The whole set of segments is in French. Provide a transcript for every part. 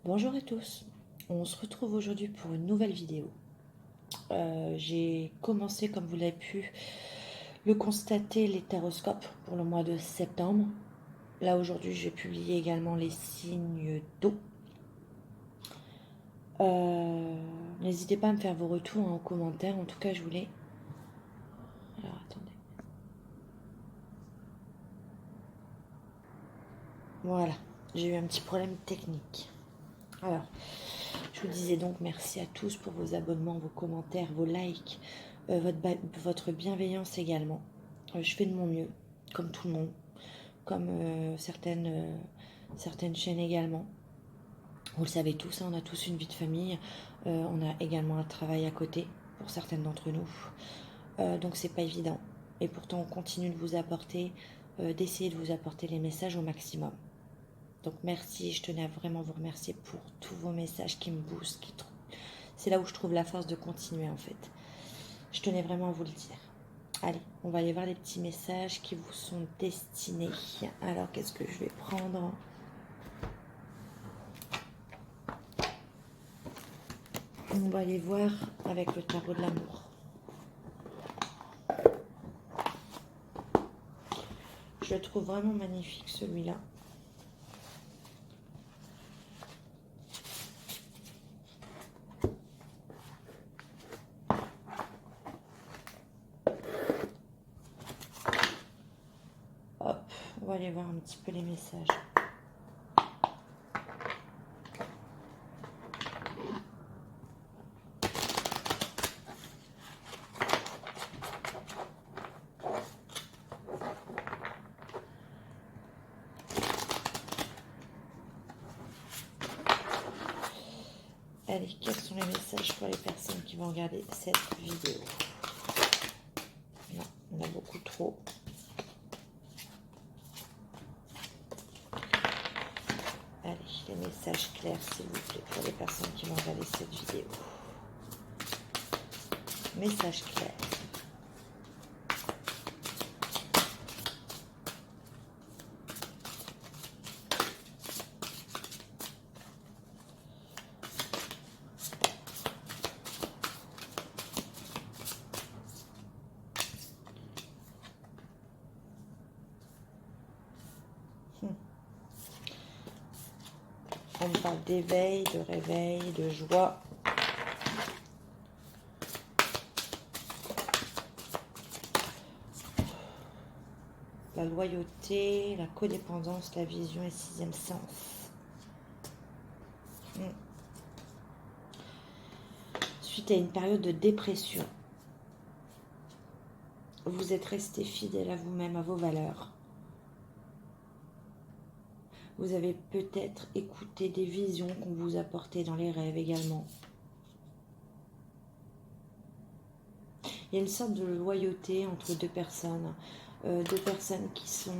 Bonjour à tous, on se retrouve aujourd'hui pour une nouvelle vidéo. J'ai commencé, comme vous l'avez pu le constater, les taroscopes pour le mois de septembre. Là aujourd'hui je vais publier également les signes d'eau. N'hésitez pas à me faire vos retours en commentaire, en tout cas je voulais... Alors attendez. Voilà, j'ai eu un petit problème technique. Alors, je vous disais donc merci à tous pour vos abonnements, vos commentaires, vos likes, votre bienveillance également. Je fais de mon mieux, comme tout le monde, comme certaines chaînes également. Vous le savez tous, hein, on a tous une vie de famille, on a également un travail à côté pour certaines d'entre nous. Donc c'est pas évident. Et pourtant on continue de vous apporter, d'essayer de vous apporter les messages au maximum. Donc merci, je tenais à vraiment vous remercier pour tous vos messages qui me boostent. C'est là où je trouve la force de continuer en fait. Je tenais vraiment à vous le dire. Allez, on va aller voir les petits messages qui vous sont destinés. Alors, qu'est-ce que je vais prendre? On va aller voir avec le tarot de l'amour. Je le trouve vraiment magnifique celui-là. Hop, on va aller voir un petit peu les messages. Allez, quels sont les messages pour les personnes qui vont regarder cette vidéo? Non, on a beaucoup trop. Allez, les messages clairs, s'il vous plaît, pour les personnes qui vont regarder cette vidéo. Message clair. On parle d'éveil, de réveil, de joie. La loyauté, la codépendance, la vision et sixième sens. Suite à une période de dépression, vous êtes resté fidèle à vous-même, à vos valeurs. Vous avez peut-être écouté des visions qu'on vous apportait dans les rêves également. Il y a une sorte de loyauté entre deux personnes qui sont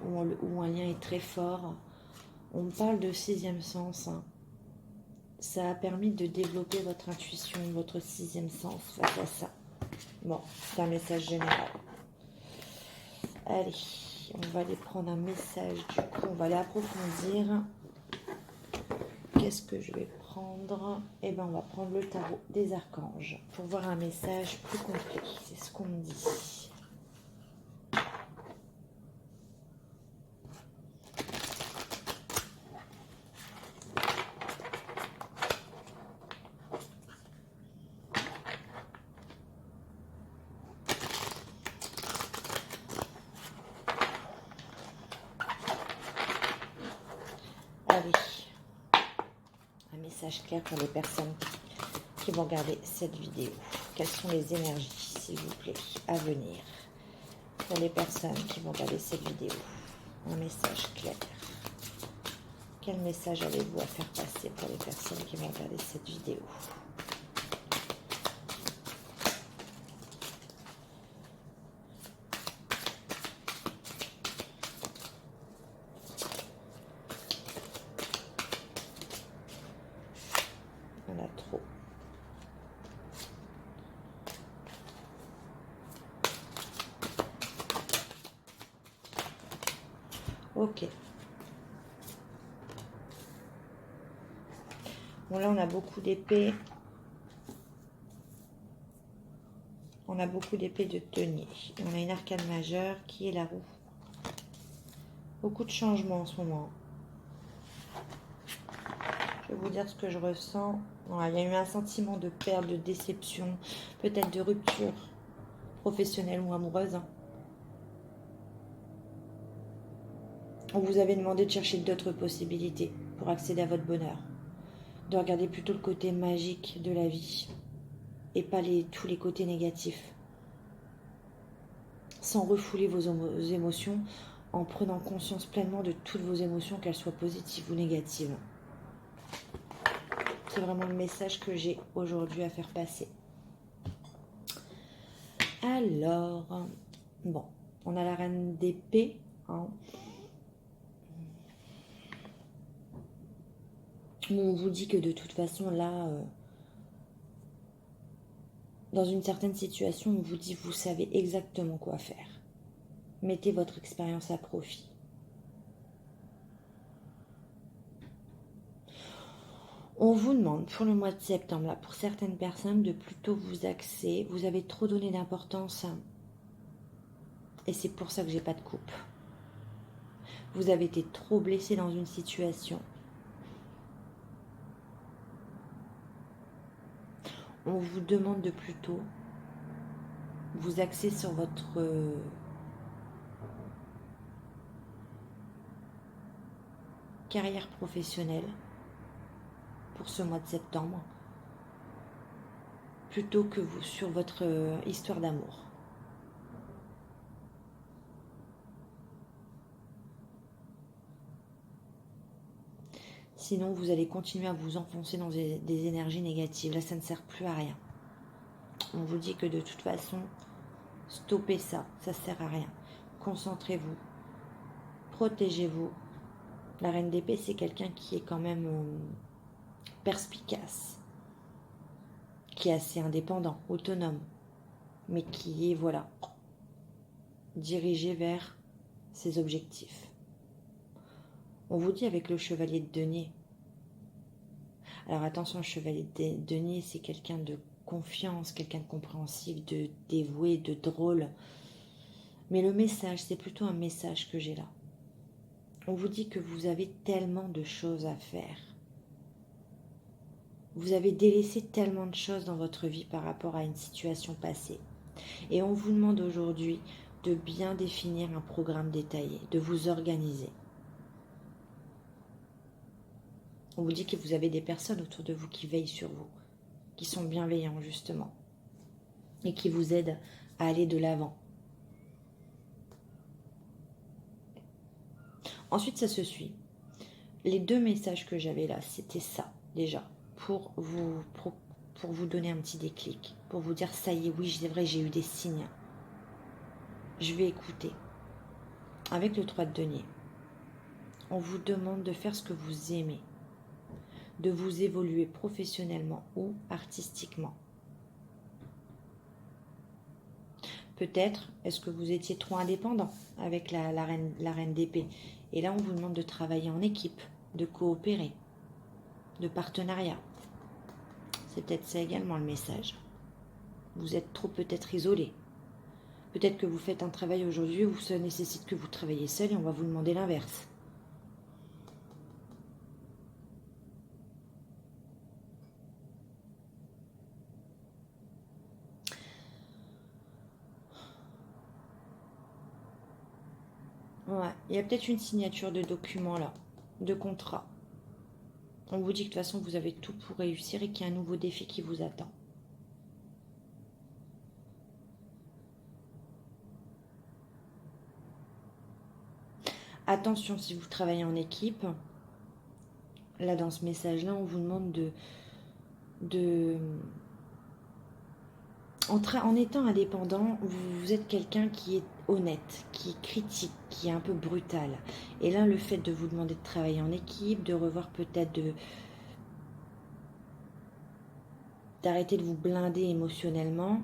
où un lien est très fort. On parle de sixième sens. Hein. Ça a permis de développer votre intuition, votre sixième sens face à ça. Bon, c'est un message général. Allez, on va aller prendre un message. Du coup, on va aller approfondir. Qu'est-ce que je vais prendre? Eh bien, on va prendre le tarot des archanges pour voir un message plus complet. C'est ce qu'on me dit. Allez, un message clair pour les personnes qui vont regarder cette vidéo. Quelles sont les énergies, s'il vous plaît, à venir pour les personnes qui vont regarder cette vidéo? Un message clair. Quel message avez-vous à faire passer pour les personnes qui vont regarder cette vidéo? On a trop. Ok. Bon, là, on a beaucoup d'épées. On a beaucoup d'épées de denier. On a une arcane majeure qui est la roue. Beaucoup de changements en ce moment. Je vais vous dire ce que je ressens. Voilà, il y a eu un sentiment de perte, de déception, peut-être de rupture professionnelle ou amoureuse. On vous avait demandé de chercher d'autres possibilités pour accéder à votre bonheur. De regarder plutôt le côté magique de la vie et pas tous les côtés négatifs. Sans refouler vos émotions, en prenant conscience pleinement de toutes vos émotions, qu'elles soient positives ou négatives. C'est vraiment le message que j'ai aujourd'hui à faire passer. Alors, bon, on a la reine d'épée. Hein. On vous dit que de toute façon, là, dans une certaine situation, on vous dit vous savez exactement quoi faire. Mettez votre expérience à profit. On vous demande pour le mois de septembre, là, pour certaines personnes, de plutôt vous axer. Vous avez trop donné d'importance et c'est pour ça que j'ai pas de coupe. Vous avez été trop blessé dans une situation. On vous demande de plutôt vous axer sur votre carrière professionnelle pour ce mois de septembre plutôt que sur votre histoire d'amour. Sinon, vous allez continuer à vous enfoncer dans des énergies négatives. Là, ça ne sert plus à rien. On vous dit que de toute façon, stoppez ça, ça ne sert à rien. Concentrez-vous, protégez-vous. La reine d'épée, c'est quelqu'un qui est quand même perspicace, qui est assez indépendant, autonome, mais qui est, voilà, dirigé vers ses objectifs. On vous dit avec le chevalier de denier. Alors attention, le chevalier de denier, c'est quelqu'un de confiance, quelqu'un de compréhensif, de dévoué, de drôle. Mais le message, c'est plutôt un message que j'ai là. On vous dit que vous avez tellement de choses à faire. Vous avez délaissé tellement de choses dans votre vie par rapport à une situation passée. Et on vous demande aujourd'hui de bien définir un programme détaillé, de vous organiser. On vous dit que vous avez des personnes autour de vous qui veillent sur vous, qui sont bienveillants justement, et qui vous aident à aller de l'avant. Ensuite, ça se suit. Les deux messages que j'avais là, c'était ça, déjà, pour vous donner un petit déclic, pour vous dire, ça y est, oui, c'est vrai, j'ai eu des signes. Je vais écouter. Avec le 3 de denier, on vous demande de faire ce que vous aimez, de vous évoluer professionnellement ou artistiquement. Peut-être, est-ce que vous étiez trop indépendant avec la reine d'épée? Et là, on vous demande de travailler en équipe, de coopérer, de partenariat. C'est peut-être ça également le message. Vous êtes trop peut-être isolé. Peut-être que vous faites un travail aujourd'hui où ça nécessite que vous travaillez seul et on va vous demander l'inverse. Ouais, il y a peut-être une signature de document là, de contrat. On vous dit que de toute façon vous avez tout pour réussir et qu'il y a un nouveau défi qui vous attend. Attention si vous travaillez en équipe. Là dans ce message là on vous demande en étant indépendant, vous êtes quelqu'un qui est honnête, qui est critique, qui est un peu brutal. Et là, le fait de vous demander de travailler en équipe, de revoir peut-être d'arrêter de vous blinder émotionnellement,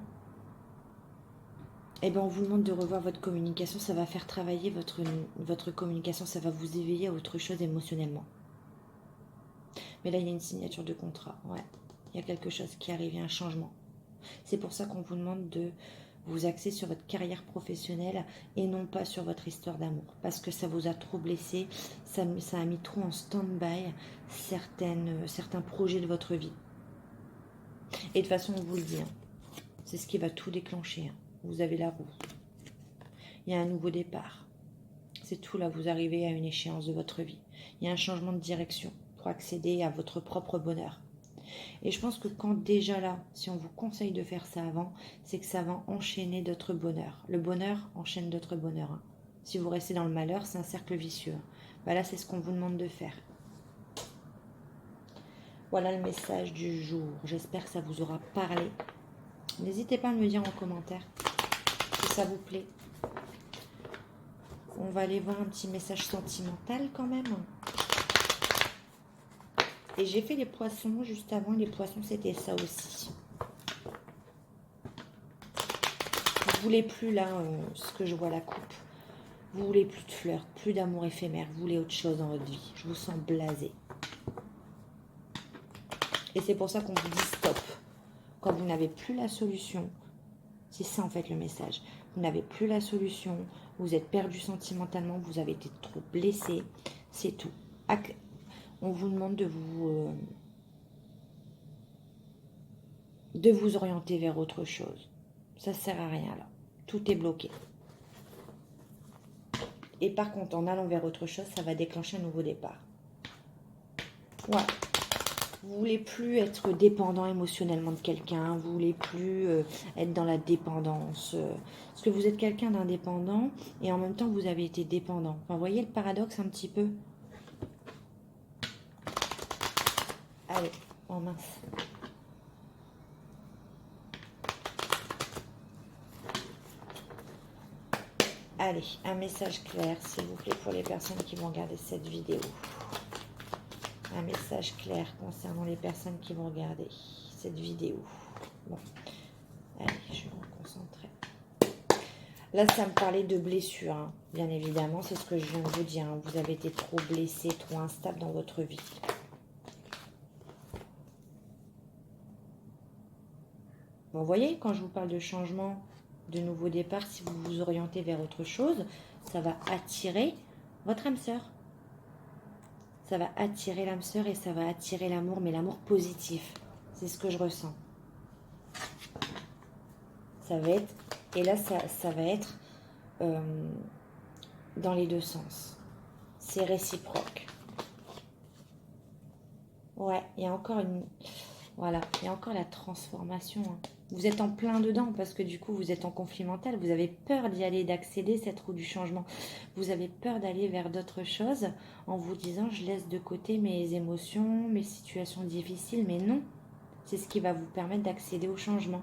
eh ben on vous demande de revoir votre communication. Ça va faire travailler votre communication, ça va vous éveiller à autre chose émotionnellement. Mais là, il y a une signature de contrat. Ouais, il y a quelque chose qui arrive, il y a un changement. C'est pour ça qu'on vous demande de vous axer sur votre carrière professionnelle et non pas sur votre histoire d'amour. Parce que ça vous a trop blessé, ça a mis trop en stand-by certains projets de votre vie. Et de toute façon, on vous le dit, hein, c'est ce qui va tout déclencher. Hein. Vous avez la roue. Il y a un nouveau départ. C'est tout, là, vous arrivez à une échéance de votre vie. Il y a un changement de direction pour accéder à votre propre bonheur. Et je pense que quand déjà là, si on vous conseille de faire ça avant, c'est que ça va enchaîner d'autres bonheurs. Le bonheur enchaîne d'autres bonheurs. Hein. Si vous restez dans le malheur, c'est un cercle vicieux. Bah là, c'est ce qu'on vous demande de faire. Voilà le message du jour. J'espère que ça vous aura parlé. N'hésitez pas à me le dire en commentaire si ça vous plaît. On va aller voir un petit message sentimental quand même. Et j'ai fait les poissons juste avant. Les poissons, c'était ça aussi. Vous voulez plus là, ce que je vois la coupe. Vous voulez plus de fleurs, plus d'amour éphémère. Vous voulez autre chose dans votre vie. Je vous sens blasé. Et c'est pour ça qu'on vous dit stop. Quand vous n'avez plus la solution, c'est ça en fait le message. Vous n'avez plus la solution, vous êtes perdu sentimentalement, vous avez été trop blessé, c'est tout. On vous demande de vous orienter vers autre chose. Ça ne sert à rien là. Tout est bloqué. Et par contre, en allant vers autre chose, ça va déclencher un nouveau départ. Ouais. Vous voulez plus être dépendant émotionnellement de quelqu'un, vous voulez plus être dans la dépendance. Parce que vous êtes quelqu'un d'indépendant et en même temps vous avez été dépendant. Enfin, vous voyez le paradoxe un petit peu? Allez, oh mince. Allez, un message clair, s'il vous plaît, pour les personnes qui vont regarder cette vidéo. Un message clair concernant les personnes qui vont regarder cette vidéo. Bon, allez, je vais me concentrer. Là, ça me parlait de blessure, hein. Bien évidemment, c'est ce que je viens de vous dire. Hein. Vous avez été trop blessé, trop instable dans votre vie. Bon, vous voyez, quand je vous parle de changement, de nouveau départ, si vous vous orientez vers autre chose, ça va attirer votre âme sœur. Ça va attirer l'âme sœur et ça va attirer l'amour, mais l'amour positif. C'est ce que je ressens. Ça va être, et là, ça va être dans les deux sens. C'est réciproque. Ouais, il y a encore voilà, il y a encore la transformation. Hein. Vous êtes en plein dedans parce que du coup, vous êtes en conflit mental. Vous avez peur d'y aller, d'accéder cette roue du changement. Vous avez peur d'aller vers d'autres choses en vous disant, je laisse de côté mes émotions, mes situations difficiles. Mais non, c'est ce qui va vous permettre d'accéder au changement.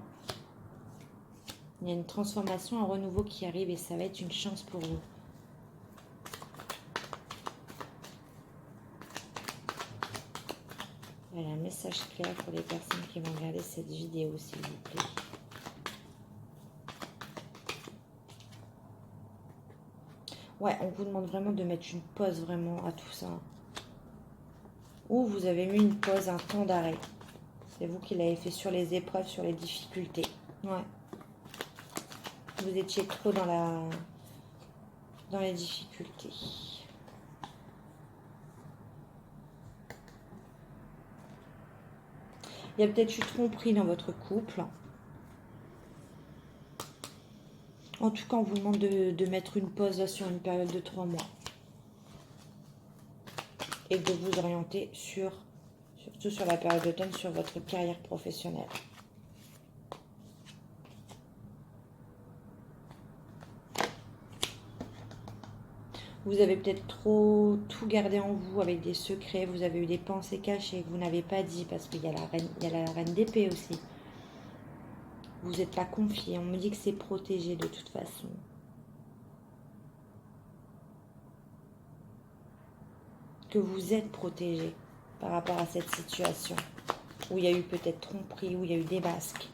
Il y a une transformation, un renouveau qui arrive et ça va être une chance pour vous. Voilà, un message clair pour les personnes qui vont regarder cette vidéo, s'il vous plaît. Ouais, on vous demande vraiment de mettre une pause vraiment à tout ça. Ou vous avez mis une pause, un temps d'arrêt. C'est vous qui l'avez fait sur les épreuves, sur les difficultés. Ouais. Vous étiez trop dans les difficultés. Il y a peut-être eu tromperie dans votre couple. En tout cas, on vous demande de mettre une pause sur une période de 3 mois. Et de vous orienter surtout sur la période d'automne, sur votre carrière professionnelle. Vous avez peut-être trop tout gardé en vous avec des secrets. Vous avez eu des pensées cachées que vous n'avez pas dit parce qu'il y a la reine d'épée aussi. Vous n'êtes pas confié. On me dit que c'est protégé de toute façon. Que vous êtes protégé par rapport à cette situation où il y a eu peut-être tromperie, où il y a eu des masques.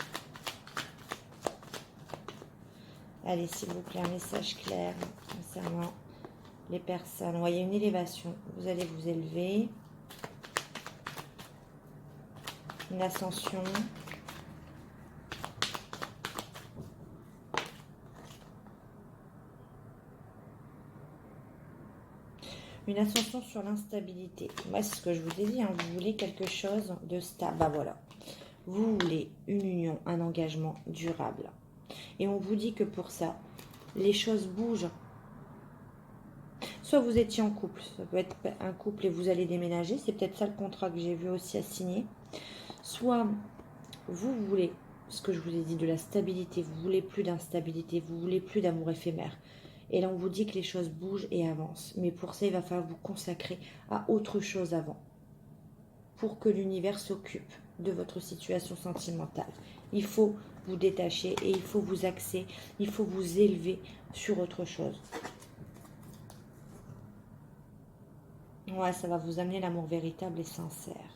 Allez, s'il vous plaît, un message clair concernant les personnes. Il y a une élévation. Vous allez vous élever. Une ascension. Une ascension sur l'instabilité. Moi, c'est ce que je vous ai dit, hein. Vous voulez quelque chose de stable. Bah voilà. Vous voulez une union, un engagement durable. Et on vous dit que pour ça, les choses bougent. Soit vous étiez en couple, ça peut être un couple et vous allez déménager. C'est peut-être ça le contrat que j'ai vu aussi à signer. Soit vous voulez, ce que je vous ai dit, de la stabilité. Vous voulez plus d'instabilité. Vous voulez plus d'amour éphémère. Et là, on vous dit que les choses bougent et avancent. Mais pour ça, il va falloir vous consacrer à autre chose avant. Pour que l'univers s'occupe de votre situation sentimentale. Il faut vous détacher et il faut vous axer. Il faut vous élever sur autre chose. Ouais, ça va vous amener l'amour véritable et sincère.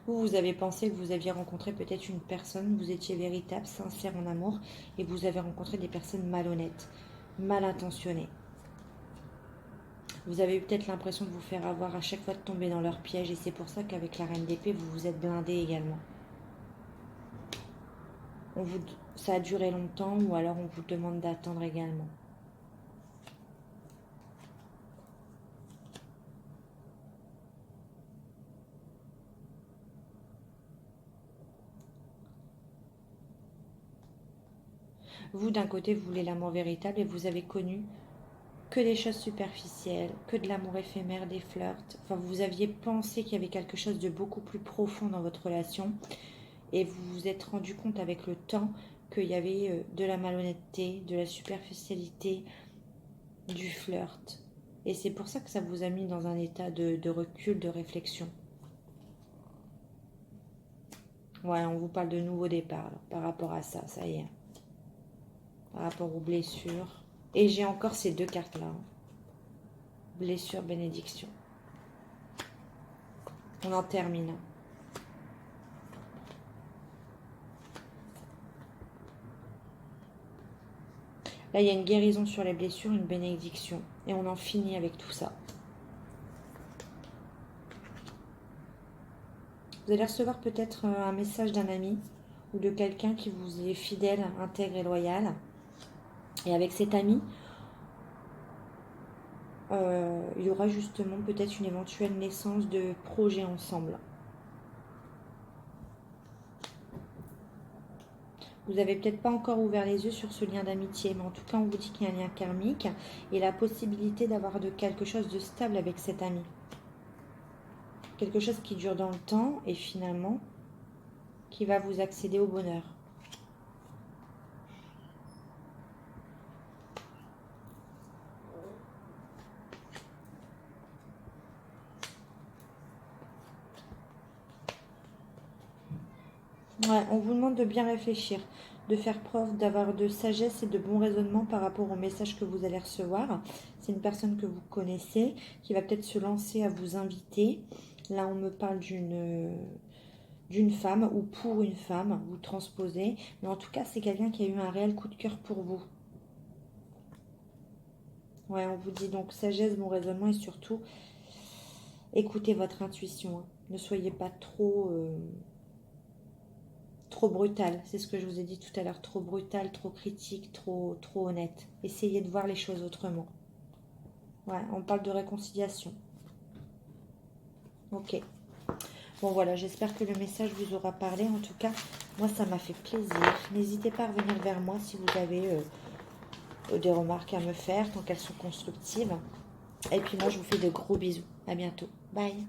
Vous avez pensé que vous aviez rencontré peut-être une personne, vous étiez véritable, sincère en amour, et vous avez rencontré des personnes malhonnêtes, mal intentionnées. Vous avez eu peut-être l'impression de vous faire avoir à chaque fois de tomber dans leur piège, et c'est pour ça qu'avec la Reine d'épée, vous vous êtes blindé également. Ça a duré longtemps, ou alors on vous demande d'attendre également. Vous, d'un côté, vous voulez l'amour véritable et vous avez connu que des choses superficielles, que de l'amour éphémère, des flirts. Enfin, vous aviez pensé qu'il y avait quelque chose de beaucoup plus profond dans votre relation et vous vous êtes rendu compte avec le temps qu'il y avait de la malhonnêteté, de la superficialité, du flirt. Et c'est pour ça que ça vous a mis dans un état de recul, de réflexion. Ouais, on vous parle de nouveau départ là, par rapport à ça, ça y est. Par rapport aux blessures. Et j'ai encore ces deux cartes-là. Hein. Blessure, bénédiction. On en termine. Là, il y a une guérison sur les blessures, une bénédiction. Et on en finit avec tout ça. Vous allez recevoir peut-être un message d'un ami ou de quelqu'un qui vous est fidèle, intègre et loyal. Et avec cet ami, il y aura justement peut-être une éventuelle naissance de projets ensemble. Vous n'avez peut-être pas encore ouvert les yeux sur ce lien d'amitié, mais en tout cas, on vous dit qu'il y a un lien karmique et la possibilité d'avoir quelque chose de stable avec cet ami. Quelque chose qui dure dans le temps et finalement, qui va vous accéder au bonheur. Ouais, on vous demande de bien réfléchir, de faire preuve d'avoir de sagesse et de bon raisonnement par rapport au message que vous allez recevoir. C'est une personne que vous connaissez qui va peut-être se lancer à vous inviter. Là, on me parle d'une femme ou pour une femme, vous transposez. Mais en tout cas, c'est quelqu'un qui a eu un réel coup de cœur pour vous. Ouais, on vous dit donc sagesse, bon raisonnement et surtout, écoutez votre intuition. Hein. Ne soyez pas trop brutal. C'est ce que je vous ai dit tout à l'heure. Trop brutal, trop critique, trop honnête. Essayez de voir les choses autrement. Ouais, on parle de réconciliation. Ok. Bon voilà, j'espère que le message vous aura parlé. En tout cas, moi ça m'a fait plaisir. N'hésitez pas à revenir vers moi si vous avez des remarques à me faire, tant qu'elles sont constructives. Et puis moi je vous fais de gros bisous. À bientôt. Bye.